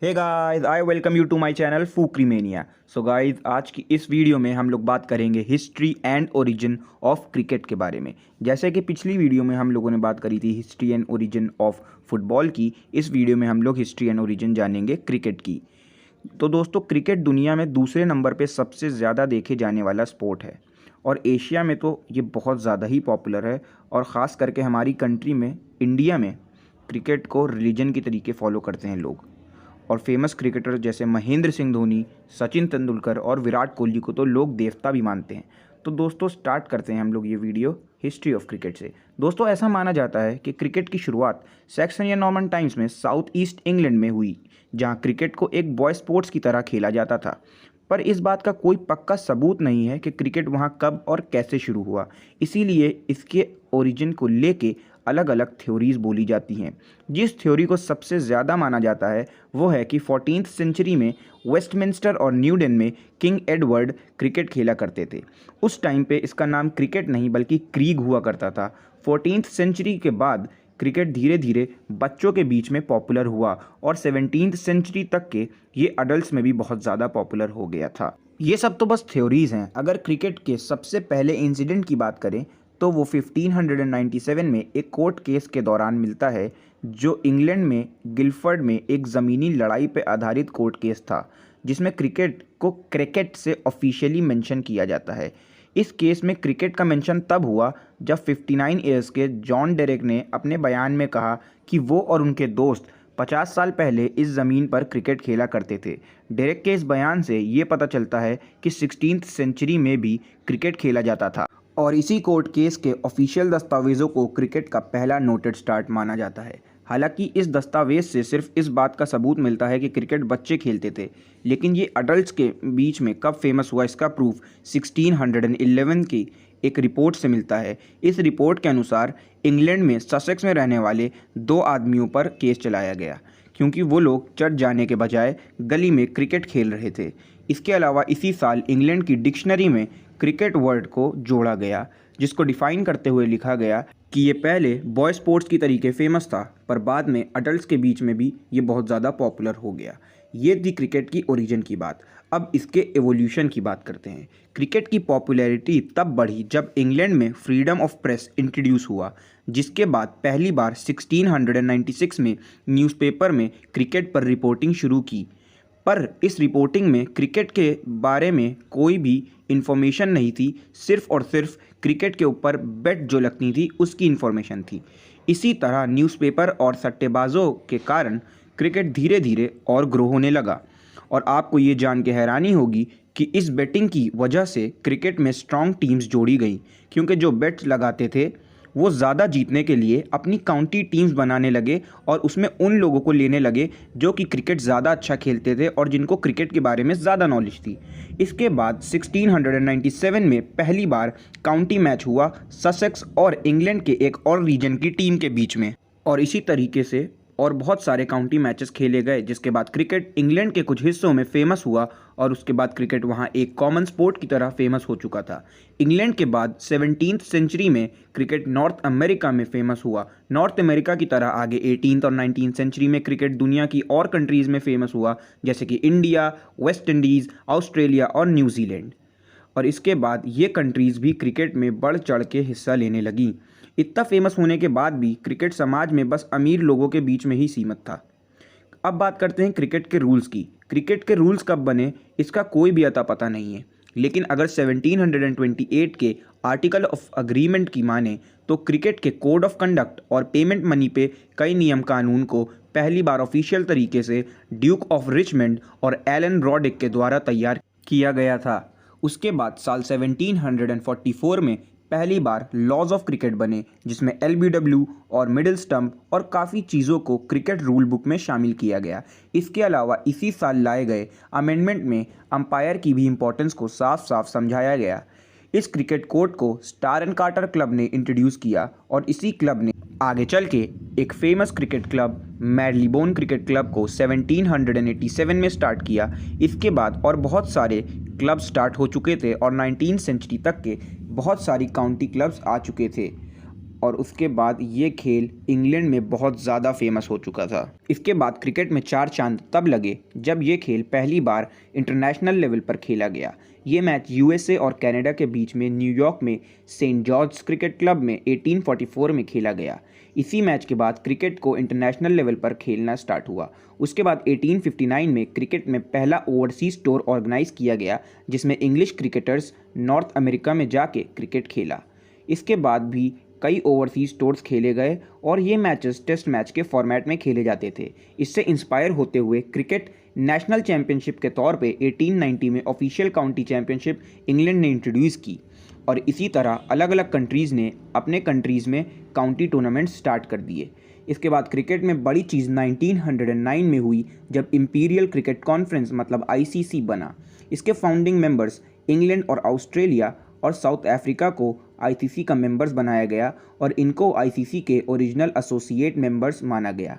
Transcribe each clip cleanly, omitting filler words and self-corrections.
Hey guys, I welcome you to my channel Fukrimania. So guys, आज की इस video में हम लोग बात करेंगे history and origin of cricket के बारे में। जैसे कि पिछली वीडियो में हम लोगों ने बात करी थी history and origin of football की, इस वीडियो में हम लोग हिस्ट्री एंड ओरिजिन जानेंगे क्रिकेट की। तो दोस्तों, क्रिकेट दुनिया में दूसरे नंबर पर सबसे ज़्यादा देखे जाने वाला स्पोर्ट है और एशिया में तो ये बहुत ज़्यादा ही पॉपुलर है। और ख़ास करके हमारी कंट्री में, इंडिया में, क्रिकेट को रिलीजन की तरीके फॉलो करते हैं लोग। और फेमस क्रिकेटर जैसे महेंद्र सिंह धोनी, सचिन तेंदुलकर और विराट कोहली को तो लोग देवता भी मानते हैं। तो दोस्तों, स्टार्ट करते हैं हम लोग ये वीडियो हिस्ट्री ऑफ क्रिकेट से। दोस्तों, ऐसा माना जाता है कि क्रिकेट की शुरुआत सैक्सन या नॉर्मन टाइम्स में साउथ ईस्ट इंग्लैंड में हुई, जहां क्रिकेट को एक बॉय स्पोर्ट्स की तरह खेला जाता था। पर इस बात का कोई पक्का सबूत नहीं है कि क्रिकेट वहां कब और कैसे शुरू हुआ, इसीलिए इसके ओरिजिन को लेके अलग अलग थ्योरीज बोली जाती हैं। जिस थ्योरी को सबसे ज़्यादा माना जाता है वो है कि 14th सेंचुरी में वेस्टमिंस्टर और न्यूडेन में किंग एडवर्ड क्रिकेट खेला करते थे। उस टाइम पे इसका नाम क्रिकेट नहीं बल्कि क्रीग हुआ करता था। 14th सेंचुरी के बाद क्रिकेट धीरे धीरे बच्चों के बीच में पॉपुलर हुआ और 17th सेंचुरी तक के ये अडल्ट्स में भी बहुत ज़्यादा पॉपुलर हो गया था। ये सब तो बस थ्योरीज हैं। अगर क्रिकेट के सबसे पहले इंसिडेंट की बात करें तो वो 1597 में एक कोर्ट केस के दौरान मिलता है, जो इंग्लैंड में गिलफर्ड में एक ज़मीनी लड़ाई पर आधारित कोर्ट केस था, जिसमें क्रिकेट को क्रिकेट से ऑफिशियली मेंशन किया जाता है। इस केस में क्रिकेट का मेंशन तब हुआ जब 59 ईयर्स के जॉन डेरेक ने अपने बयान में कहा कि वो और उनके दोस्त 50 साल पहले इस ज़मीन पर क्रिकेट खेला करते थे। डेरेक के इस बयान से ये पता चलता है कि 16th सेंचुरी में भी क्रिकेट खेला जाता था और इसी कोर्ट केस के ऑफिशियल दस्तावेज़ों को क्रिकेट का पहला नोटेड स्टार्ट माना जाता है। हालांकि इस दस्तावेज से सिर्फ इस बात का सबूत मिलता है कि क्रिकेट बच्चे खेलते थे, लेकिन ये अडल्ट्स के बीच में कब फेमस हुआ इसका प्रूफ 1611 की एक रिपोर्ट से मिलता है। इस रिपोर्ट के अनुसार इंग्लैंड में ससेक्स में रहने वाले 2 आदमियों पर केस चलाया गया क्योंकि वो लोग चर्च जाने के बजाय गली में क्रिकेट खेल रहे थे। इसके अलावा इसी साल इंग्लैंड की डिक्शनरी में क्रिकेट वर्ड को जोड़ा गया, जिसको डिफाइन करते हुए लिखा गया कि ये पहले बॉय स्पोर्ट्स की तरीके फेमस था, पर बाद में अडल्ट्स के बीच में भी ये बहुत ज़्यादा पॉपुलर हो गया। ये थी क्रिकेट की ओरिजिन की बात। अब इसके एवोल्यूशन की बात करते हैं। क्रिकेट की पॉपुलैरिटी तब बढ़ी जब इंग्लैंड में फ्रीडम ऑफ प्रेस इंट्रोड्यूस हुआ, जिसके बाद पहली बार 1696 में न्यूज़पेपर में क्रिकेट पर रिपोर्टिंग शुरू की। पर इस रिपोर्टिंग में क्रिकेट के बारे में कोई भी इन्फॉर्मेशन नहीं थी, सिर्फ और सिर्फ क्रिकेट के ऊपर बेट जो लगती थी उसकी इन्फॉर्मेशन थी। इसी तरह न्यूज़पेपर और सट्टेबाजों के कारण क्रिकेट धीरे धीरे और ग्रो होने लगा। और आपको ये जान के हैरानी होगी कि इस बेटिंग की वजह से क्रिकेट में स्ट्रॉन्ग टीम्स जोड़ी गई, क्योंकि जो बेट्स लगाते थे वो ज़्यादा जीतने के लिए अपनी काउंटी टीम्स बनाने लगे और उसमें उन लोगों को लेने लगे जो कि क्रिकेट ज़्यादा अच्छा खेलते थे और जिनको क्रिकेट के बारे में ज़्यादा नॉलेज थी। इसके बाद 1697 में पहली बार काउंटी मैच हुआ ससेक्स और इंग्लैंड के एक और रीजन की टीम के बीच में, और इसी तरीके से और बहुत सारे काउंटी मैचेस खेले गए, जिसके बाद क्रिकेट इंग्लैंड के कुछ हिस्सों में फेमस हुआ और उसके बाद क्रिकेट वहाँ एक कॉमन स्पोर्ट की तरह फेमस हो चुका था। इंग्लैंड के बाद 17th सेंचुरी में क्रिकेट नॉर्थ अमेरिका में फेमस हुआ। नॉर्थ अमेरिका की तरह आगे 18th और 19th सेंचुरी में क्रिकेट दुनिया की और कंट्रीज़ में फेमस हुआ, जैसे कि इंडिया, वेस्ट इंडीज़, ऑस्ट्रेलिया और न्यूजीलैंड। और इसके बाद ये कंट्रीज़ भी क्रिकेट में बढ़ चढ़ के हिस्सा लेने लगी। इतना फेमस होने के बाद भी क्रिकेट समाज में बस अमीर लोगों के बीच में ही सीमित था। अब बात करते हैं क्रिकेट के रूल्स की। क्रिकेट के रूल्स कब बने इसका कोई भी अता पता नहीं है, लेकिन अगर 1728 के आर्टिकल ऑफ अग्रीमेंट की माने तो क्रिकेट के कोड ऑफ कंडक्ट और पेमेंट मनी पे कई नियम कानून को पहली बार ऑफिशियल तरीके से ड्यूक ऑफ रिचमंड और एलन ब्रॉडिक के द्वारा तैयार किया गया था। उसके बाद साल 1744 में पहली बार लॉज ऑफ क्रिकेट बने, जिसमें LBW और मिडिल स्टंप और काफ़ी चीज़ों को क्रिकेट रूल बुक में शामिल किया गया। इसके अलावा इसी साल लाए गए अमेंडमेंट में अंपायर की भी इम्पोर्टेंस को साफ साफ समझाया गया। इस क्रिकेट कोड को स्टार एंड कार्टर क्लब ने इंट्रोड्यूस किया और इसी क्लब ने आगे चल के एक famous cricket club Marylebone cricket club को 1787 में स्टार्ट किया। इसके बाद और बहुत सारे क्लब स्टार्ट हो चुके थे और 19th सेंचुरी तक के बहुत सारी काउंटी क्लब्स आ चुके थे। और उसके बाद ये खेल इंग्लैंड में बहुत ज़्यादा फेमस हो चुका था। इसके बाद क्रिकेट में 4 चांद तब लगे जब ये खेल पहली बार इंटरनेशनल लेवल पर खेला गया। ये मैच यूएसए और कनाडा के बीच में न्यूयॉर्क में सेंट जॉर्ज क्रिकेट क्लब में 1844 में खेला गया। इसी मैच के बाद क्रिकेट को इंटरनेशनल लेवल पर खेलना स्टार्ट हुआ। उसके बाद 1859 में क्रिकेट में पहला ओवरसीज टूर ऑर्गेनाइज किया गया, जिसमें इंग्लिश क्रिकेटर्स नॉर्थ अमेरिका में जाके क्रिकेट खेला। इसके बाद भी कई ओवरसीज टूर्स खेले गए और ये मैचेस टेस्ट मैच के फॉर्मेट में खेले जाते थे। इससे इंस्पायर होते हुए क्रिकेट नेशनल चैंपियनशिप के तौर पे 1890 में ऑफिशियल काउंटी चैंपियनशिप इंग्लैंड ने इंट्रोड्यूस की और इसी तरह अलग अलग कंट्रीज़ ने अपने कंट्रीज़ में काउंटी टूर्नामेंट स्टार्ट कर दिए। इसके बाद क्रिकेट में बड़ी चीज़ 1909 में हुई जब इंपीरियल क्रिकेट कॉन्फ्रेंस मतलब आईसीसी बना। इसके फाउंडिंग मेंबर्स इंग्लैंड और ऑस्ट्रेलिया और साउथ अफ्रीका को आईसीसी का मेंबर्स बनाया गया और इनको आईसीसी के ओरिजिनल एसोसिएट मेंबर्स माना गया।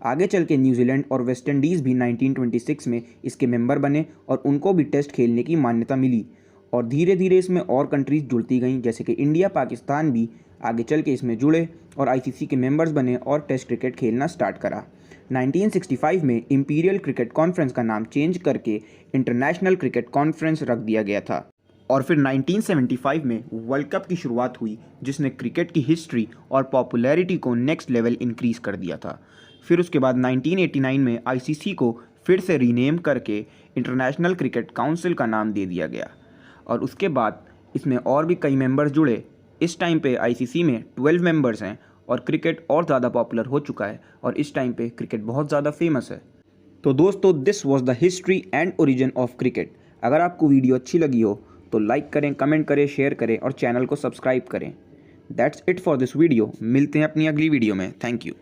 आगे चल के न्यूजीलैंड और वेस्ट इंडीज़ भी 1926 में इसके मेंबर बने और उनको भी टेस्ट खेलने की मान्यता मिली और धीरे धीरे इसमें और कंट्रीज़ जुड़ती गईं, जैसे कि इंडिया, पाकिस्तान भी आगे चल के इसमें जुड़े और आईसीसी के मेंबर्स बने और टेस्ट क्रिकेट खेलना स्टार्ट करा। 1965 में इंपीरियल क्रिकेट कॉन्फ्रेंस का नाम चेंज करके इंटरनेशनल क्रिकेट कॉन्फ्रेंस रख दिया गया था और फिर 1975 में वर्ल्ड कप की शुरुआत हुई, जिसने क्रिकेट की हिस्ट्री और पॉपुलैरिटी को नेक्स्ट लेवल इंक्रीज़ कर दिया था। फिर उसके बाद 1989 में आईसीसी को फिर से रीनेम करके इंटरनेशनल क्रिकेट काउंसिल का नाम दे दिया गया और उसके बाद इसमें और भी कई मेंबर्स जुड़े। इस टाइम पे आईसीसी में 12 मेंबर्स हैं और क्रिकेट और ज़्यादा पॉपुलर हो चुका है और इस टाइम पे क्रिकेट बहुत ज़्यादा फेमस है। तो दोस्तों, this was the history and origin of cricket. अगर आपको वीडियो अच्छी लगी हो तो लाइक करें, कमेंट करें, शेयर करें और चैनल को सब्सक्राइब करें। That's it for this video. मिलते हैं अपनी अगली वीडियो में। Thank you.